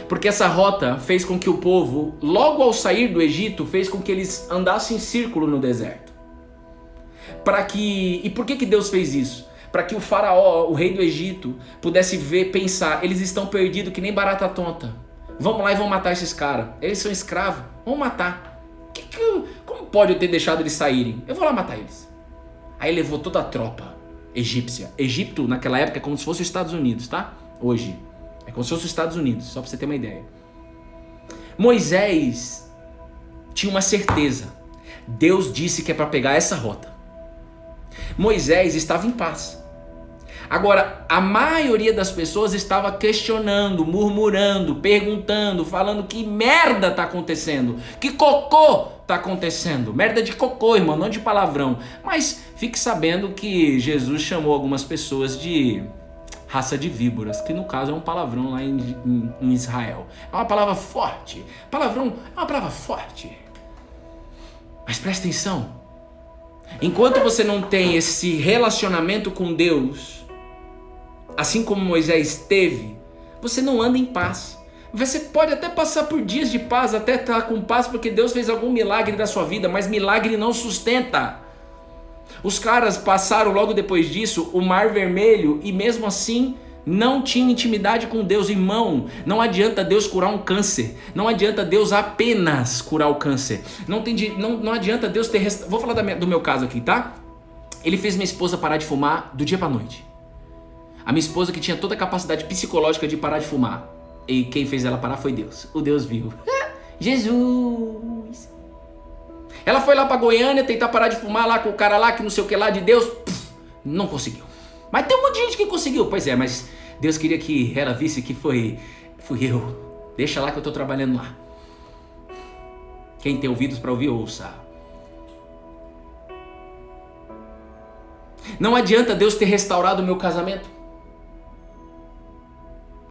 porque essa rota fez com que o povo, logo ao sair do Egito, fez com que eles andassem em círculo no deserto. E por que Deus fez isso? Para que o faraó, o rei do Egito, pudesse pensar, eles estão perdidos que nem barata tonta. Vamos lá e vamos matar esses caras. Eles são escravos, vamos matar. Como pode eu ter deixado eles saírem? Eu vou lá matar eles. Aí levou toda a tropa egípcia. Egito naquela época é como se fosse os Estados Unidos, tá? Hoje. É como se fosse os Estados Unidos, só para você ter uma ideia. Moisés tinha uma certeza. Deus disse que é para pegar essa rota. Moisés estava em paz. Agora, a maioria das pessoas estava questionando, murmurando, perguntando, falando que merda tá acontecendo, que cocô tá acontecendo. Merda de cocô, irmão, não de palavrão. Mas fique sabendo que Jesus chamou algumas pessoas de raça de víboras, que no caso é um palavrão lá em Israel. É uma palavra forte. Palavrão é uma palavra forte. Mas presta atenção. Enquanto você não tem esse relacionamento com Deus, assim como Moisés teve, você não anda em paz. Você pode até passar por dias de paz, até estar com paz porque Deus fez algum milagre da sua vida, mas milagre não sustenta. Os caras passaram logo depois disso o Mar Vermelho e mesmo assim não tinham intimidade com Deus. Irmão, não adianta Deus curar um câncer, não adianta Deus apenas curar o câncer, não adianta Deus ter... Vou falar do meu caso aqui, tá? Ele fez minha esposa parar de fumar do dia pra noite. A minha esposa que tinha toda a capacidade psicológica de parar de fumar, e quem fez ela parar foi Deus. O Deus viu. Jesus. Ela foi lá pra Goiânia tentar parar de fumar lá com o cara lá que não sei o que lá de Deus. Não conseguiu. Mas tem um monte de gente que conseguiu. Pois é, mas Deus queria que ela visse que fui eu. Deixa lá que eu tô trabalhando lá. Quem tem ouvidos pra ouvir, ouça. Não adianta Deus ter restaurado o meu casamento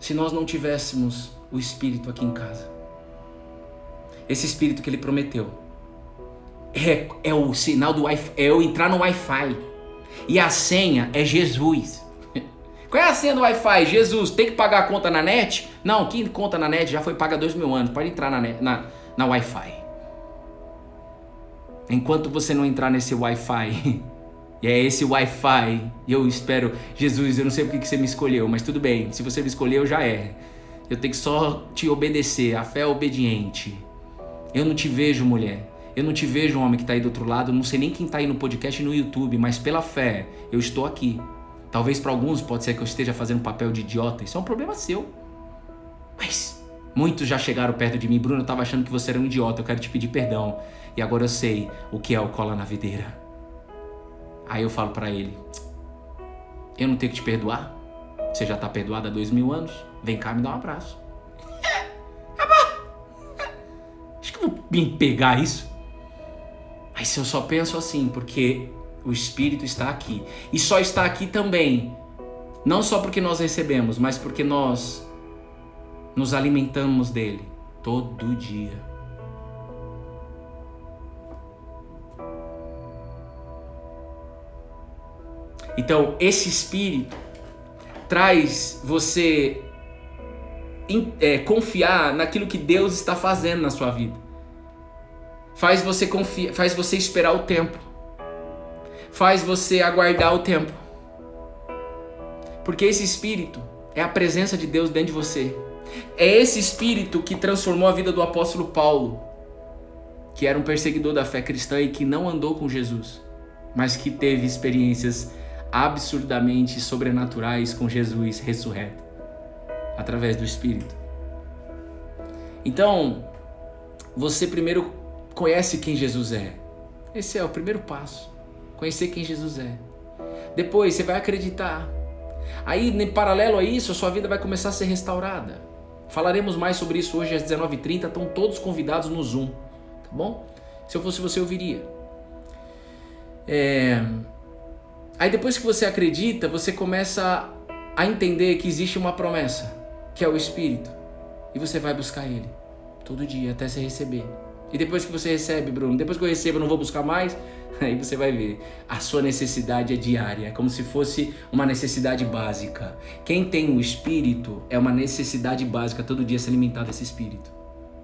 se nós não tivéssemos o Espírito aqui em casa. Esse Espírito que Ele prometeu é o sinal do Wi-Fi, é eu entrar no Wi-Fi. E a senha é Jesus. Qual é a senha do Wi-Fi? Jesus. Tem que pagar a conta na net? Não, quem conta na net já foi paga há 2000 anos. Pode entrar na Wi-Fi. Enquanto você não entrar nesse Wi-Fi, e é esse Wi-Fi, eu espero, Jesus, eu não sei porque que você me escolheu, mas tudo bem, se você me escolheu, já é. Eu tenho que só te obedecer, a fé é obediente. Eu não te vejo, mulher. Eu não te vejo, homem que está aí do outro lado. Eu não sei nem quem está aí no podcast e no YouTube, mas pela fé, eu estou aqui. Talvez para alguns pode ser que eu esteja fazendo papel de idiota. Isso é um problema seu. Mas muitos já chegaram perto de mim. Bruno, eu estava achando que você era um idiota. Eu quero te pedir perdão. E agora eu sei o que é o cola na videira. Aí eu falo para ele: eu não tenho que te perdoar? Você já está perdoado há 2000 anos? Vem cá me dar um abraço. Acho que eu vou me pegar isso. Mas eu só penso assim, porque o Espírito está aqui. E só está aqui também, não só porque nós recebemos, mas porque nós nos alimentamos dele todo dia. Então, esse Espírito traz você confiar naquilo que Deus está fazendo na sua vida. Faz você confiar, faz você esperar o tempo. Faz você aguardar o tempo. Porque esse Espírito é a presença de Deus dentro de você. É esse Espírito que transformou a vida do apóstolo Paulo, que era um perseguidor da fé cristã e que não andou com Jesus, mas que teve experiências absurdamente sobrenaturais com Jesus ressurreto, através do Espírito. Então, você primeiro conhece quem Jesus é. Esse é o primeiro passo. Conhecer quem Jesus é. Depois você vai acreditar. Aí, em paralelo a isso, a sua vida vai começar a ser restaurada. Falaremos mais sobre isso hoje às 19h30. Estão todos convidados no Zoom. Tá bom? Se eu fosse você, eu viria. Aí depois que você acredita, você começa a entender que existe uma promessa, que é o Espírito. E você vai buscar Ele todo dia até você receber. E depois que você recebe, Bruno, depois que eu recebo eu não vou buscar mais? Aí você vai ver, a sua necessidade é diária, é como se fosse uma necessidade básica. Quem tem o Espírito é uma necessidade básica, todo dia se alimentar desse Espírito.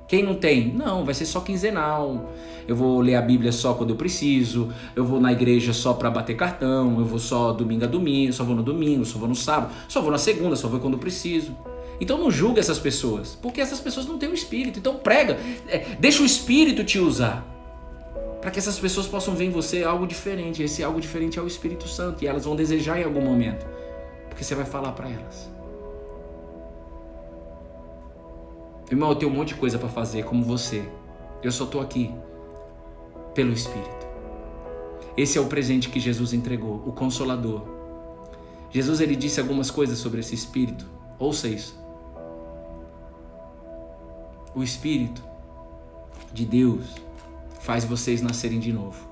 Quem não tem? Não, vai ser só quinzenal. Eu vou ler a Bíblia só quando eu preciso, eu vou na igreja só para bater cartão, eu vou só domingo a domingo, só vou no domingo, só vou no sábado, só vou na segunda, só vou quando eu preciso. Então não julga essas pessoas, porque essas pessoas não têm o Espírito. Então prega, deixa o Espírito te usar, para que essas pessoas possam ver em você algo diferente. Esse algo diferente é o Espírito Santo, e elas vão desejar em algum momento, porque você vai falar para elas. Irmão, eu tenho um monte de coisa para fazer como você. Eu só estou aqui pelo Espírito. Esse é o presente que Jesus entregou, o Consolador. Jesus, ele disse algumas coisas sobre esse Espírito. Ouça isso. O Espírito de Deus faz vocês nascerem de novo.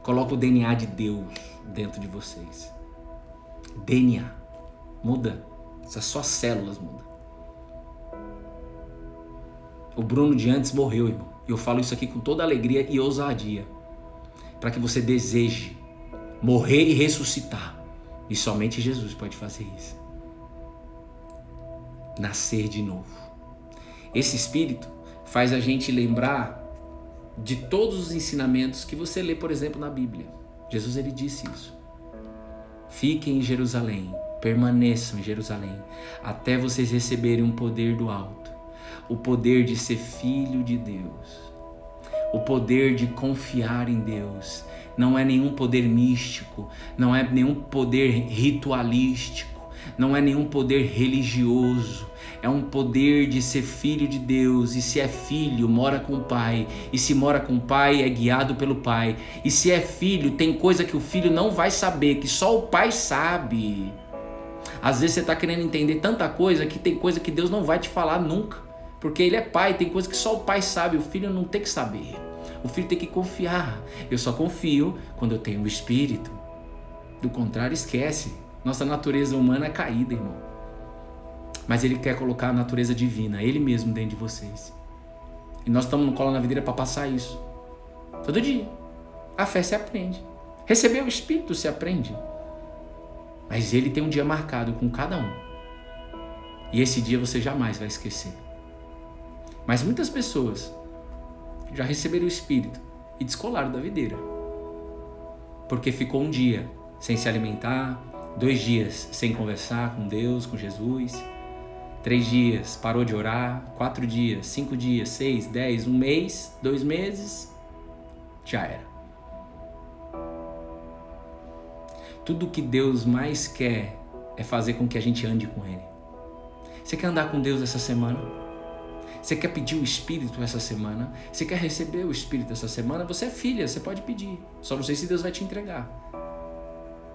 Coloca o DNA de Deus dentro de vocês. DNA muda. Essas suas células mudam. O Bruno de antes morreu, irmão. E eu falo isso aqui com toda alegria e ousadia, para que você deseje morrer e ressuscitar. E somente Jesus pode fazer isso. Nascer de novo. Esse Espírito faz a gente lembrar de todos os ensinamentos que você lê, por exemplo, na Bíblia. Jesus, ele disse isso. Fiquem em Jerusalém, permaneçam em Jerusalém, até vocês receberem um poder do alto. O poder de ser filho de Deus. O poder de confiar em Deus. Não é nenhum poder místico, não é nenhum poder ritualístico, não é nenhum poder religioso. É um poder de ser filho de Deus. E se é filho, mora com o Pai. E se mora com o Pai, é guiado pelo Pai. E se é filho, tem coisa que o filho não vai saber, que só o Pai sabe. Às vezes você está querendo entender tanta coisa que tem coisa que Deus não vai te falar nunca. Porque Ele é Pai, tem coisa que só o Pai sabe, o filho não tem que saber. O filho tem que confiar. Eu só confio quando eu tenho o Espírito. Do contrário, esquece. Nossa natureza humana é caída, irmão. Mas Ele quer colocar a natureza divina, Ele mesmo dentro de vocês. E nós estamos no Cola na Videira para passar isso. Todo dia. A fé se aprende. Receber o Espírito se aprende. Mas Ele tem um dia marcado com cada um. E esse dia você jamais vai esquecer. Mas muitas pessoas já receberam o Espírito e descolaram da videira. Porque ficou um dia sem se alimentar, 2 dias sem conversar com Deus, com Jesus, 3 dias parou de orar, 4 dias, 5 dias, 6, 10, 1 mês, 2 meses, já era. Tudo que Deus mais quer é fazer com que a gente ande com Ele. Você quer andar com Deus essa semana? Você quer pedir o Espírito essa semana? Você quer receber o Espírito essa semana? Você é filha, você pode pedir. Só não sei se Deus vai te entregar.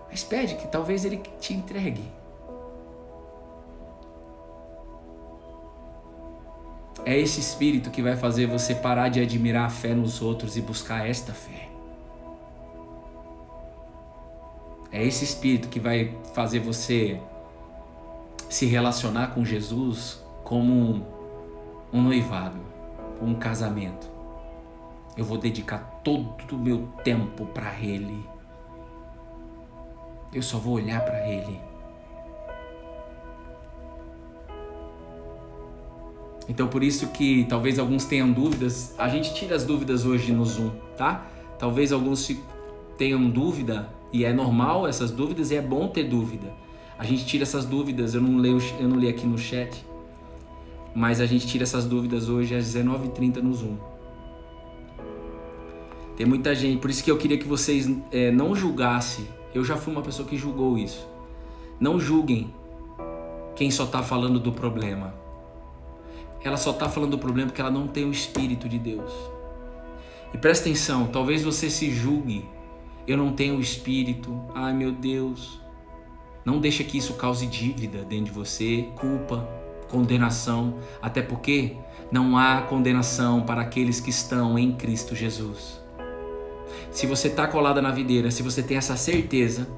Mas pede que talvez Ele te entregue. É esse Espírito que vai fazer você parar de admirar a fé nos outros e buscar esta fé. É esse Espírito que vai fazer você se relacionar com Jesus como um noivado, um casamento. Eu vou dedicar todo o meu tempo para Ele. eu só vou olhar para Ele. Então por isso que talvez alguns tenham dúvidas, a gente tira as dúvidas hoje no Zoom, tá? Talvez alguns tenham dúvida, e é normal essas dúvidas, e é bom ter dúvida. A gente tira essas dúvidas, eu não li aqui no chat, mas a gente tira essas dúvidas hoje às 19h30 no Zoom. Tem muita gente, por isso que eu queria que vocês não julgassem. Eu já fui uma pessoa que julgou isso. Não julguem quem só está falando do problema. Ela só está falando do problema porque ela não tem o Espírito de Deus. E presta atenção, talvez você se julgue. Eu não tenho o Espírito. Ai meu Deus. Não deixa que isso cause dívida dentro de você, culpa, condenação. Até porque não há condenação para aqueles que estão em Cristo Jesus. Se você está colada na videira, se você tem essa certeza,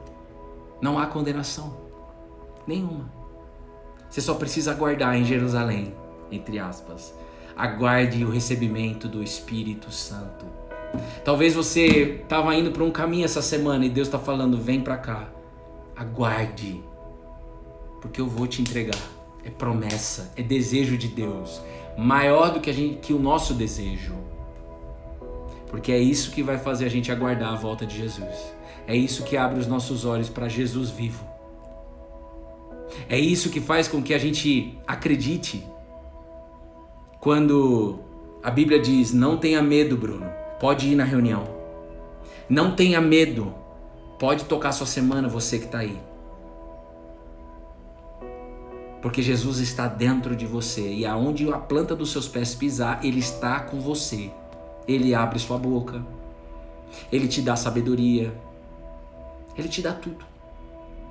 não há condenação nenhuma. Você só precisa aguardar em Jerusalém, entre aspas. Aguarde o recebimento do Espírito Santo. Talvez você estava indo para um caminho essa semana e Deus está falando, vem para cá. Aguarde, porque eu vou te entregar. É promessa, é desejo de Deus, maior do que o nosso desejo. Porque é isso que vai fazer a gente aguardar a volta de Jesus. É isso que abre os nossos olhos para Jesus vivo. É isso que faz com que a gente acredite. Quando a Bíblia diz, não tenha medo, Bruno, pode ir na reunião. Não tenha medo, pode tocar sua semana, você que está aí. Porque Jesus está dentro de você e aonde a planta dos seus pés pisar, Ele está com você. Ele abre sua boca, Ele te dá sabedoria, Ele te dá tudo.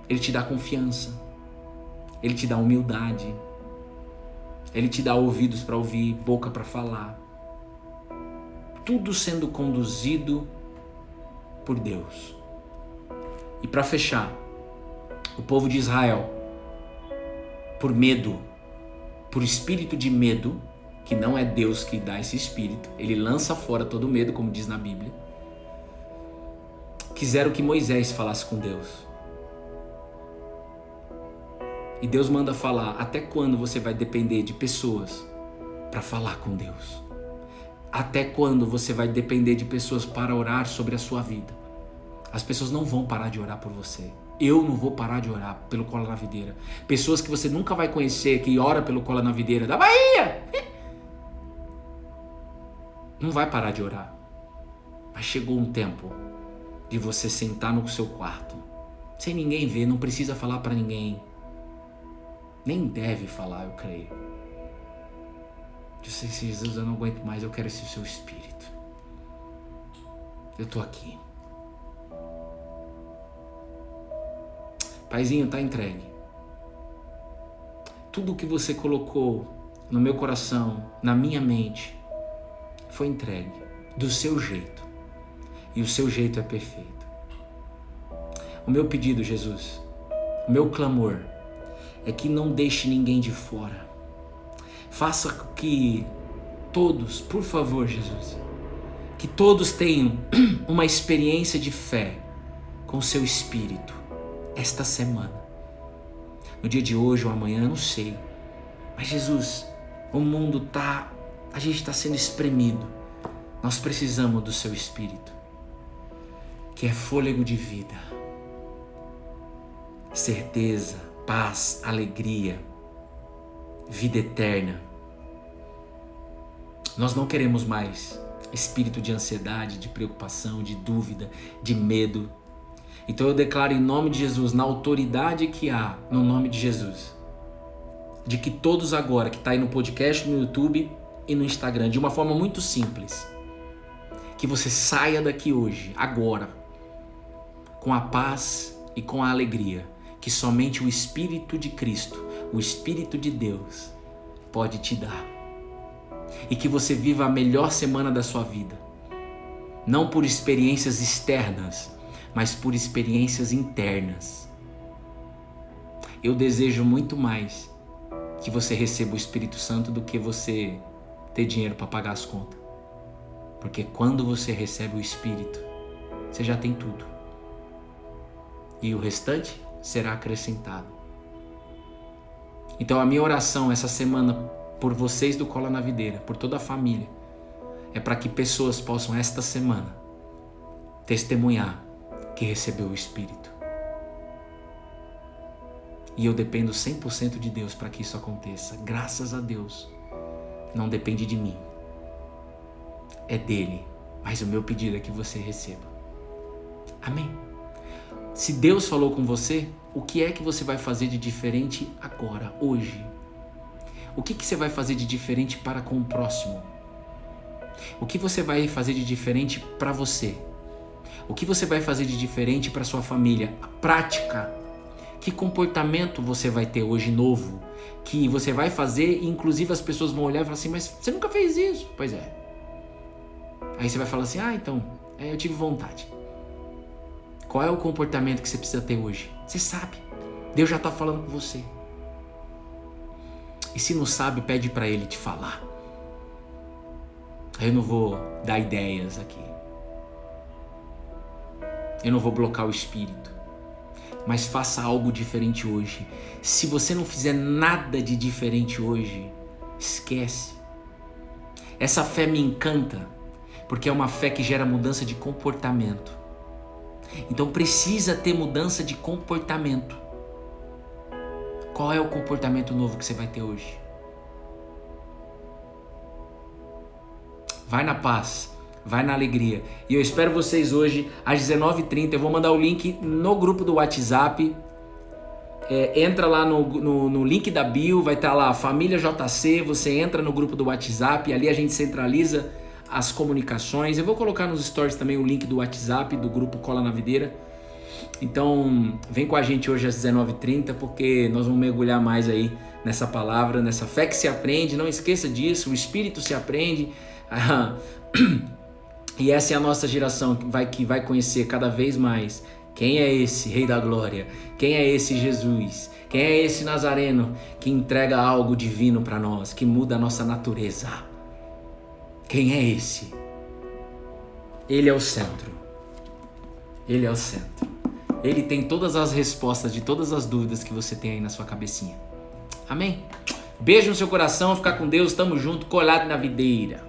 Ele te dá confiança, Ele te dá humildade, Ele te dá ouvidos para ouvir, boca para falar. Tudo sendo conduzido por Deus. E para fechar, o povo de Israel, por medo, por espírito de medo, que não é Deus que dá esse espírito, Ele lança fora todo medo, como diz na Bíblia, quiseram que Moisés falasse com Deus. E Deus manda falar, até quando você vai depender de pessoas para falar com Deus? Até quando você vai depender de pessoas para orar sobre a sua vida? As pessoas não vão parar de orar por você. Eu não vou parar de orar pelo Cola na Videira. Pessoas que você nunca vai conhecer, que ora pelo Cola na Videira da Bahia, não vai parar de orar. Mas chegou um tempo de você sentar no seu quarto, sem ninguém ver, não precisa falar para ninguém. Nem deve falar, eu creio. Eu sei, Jesus, eu não aguento mais, eu quero esse seu Espírito. Eu tô aqui. Paizinho, tá entregue. Tudo que você colocou no meu coração, na minha mente, foi entregue do seu jeito. E o seu jeito é perfeito. O meu pedido, Jesus, o meu clamor é que não deixe ninguém de fora. Faça que todos, por favor, Jesus, que todos tenham uma experiência de fé com o seu Espírito esta semana. No dia de hoje ou amanhã, eu não sei. Mas Jesus, o mundo a gente está sendo espremido. Nós precisamos do seu Espírito, que é fôlego de vida, certeza, paz, alegria, vida eterna. Nós não queremos mais espírito de ansiedade, de preocupação, de dúvida, de medo. Então eu declaro em nome de Jesus, na autoridade que há no nome de Jesus, de que todos agora que está aí no podcast, no YouTube e no Instagram, de uma forma muito simples, que você saia daqui hoje, agora, com a paz e com a alegria que somente o Espírito de Cristo, o Espírito de Deus, pode te dar. E que você viva a melhor semana da sua vida, não por experiências externas, mas por experiências internas. Eu desejo muito mais que você receba o Espírito Santo do que você ter dinheiro para pagar as contas. Porque quando você recebe o Espírito, você já tem tudo. e o restante será acrescentado. Então a minha oração essa semana por vocês do Cola na Videira, por toda a família, é para que pessoas possam esta semana testemunhar que recebeu o Espírito. E eu dependo 100% de Deus para que isso aconteça. Graças a Deus. Não depende de mim. É dele. Mas o meu pedido é que você receba. Amém? Se Deus falou com você, o que é que você vai fazer de diferente agora, hoje? O que você vai fazer de diferente para com o próximo? O que você vai fazer de diferente para você? O que você vai fazer de diferente para sua família? A prática. Que comportamento você vai ter hoje novo? Que você vai fazer e inclusive as pessoas vão olhar e falar assim, mas você nunca fez isso. Pois é. Aí você vai falar assim, então, eu tive vontade. Qual é o comportamento que você precisa ter hoje? Você sabe. Deus já está falando com você. E se não sabe, pede para Ele te falar. Eu não vou dar ideias aqui. Eu não vou bloquear o Espírito. Mas faça algo diferente hoje. Se você não fizer nada de diferente hoje, esquece. Essa fé me encanta, porque é uma fé que gera mudança de comportamento. Então precisa ter mudança de comportamento. Qual é o comportamento novo que você vai ter hoje? Vai na paz. Vai na alegria. E eu espero vocês hoje às 19h30. Eu vou mandar o link no grupo do WhatsApp. Entra lá no link da bio. Vai estar lá Família JC. Você entra no grupo do WhatsApp. Ali a gente centraliza as comunicações. Eu vou colocar nos stories também o link do WhatsApp do grupo Cola na Videira. Então vem com a gente hoje às 19h30. Porque nós vamos mergulhar mais aí nessa palavra. Nessa fé que se aprende. Não esqueça disso. O Espírito se aprende. E essa é a nossa geração que vai conhecer cada vez mais quem é esse Rei da Glória, quem é esse Jesus, quem é esse Nazareno que entrega algo divino para nós, que muda a nossa natureza. Quem é esse? Ele é o centro. Ele é o centro. Ele tem todas as respostas de todas as dúvidas que você tem aí na sua cabecinha. Amém? Beijo no seu coração, fica com Deus, tamo junto, colado na videira.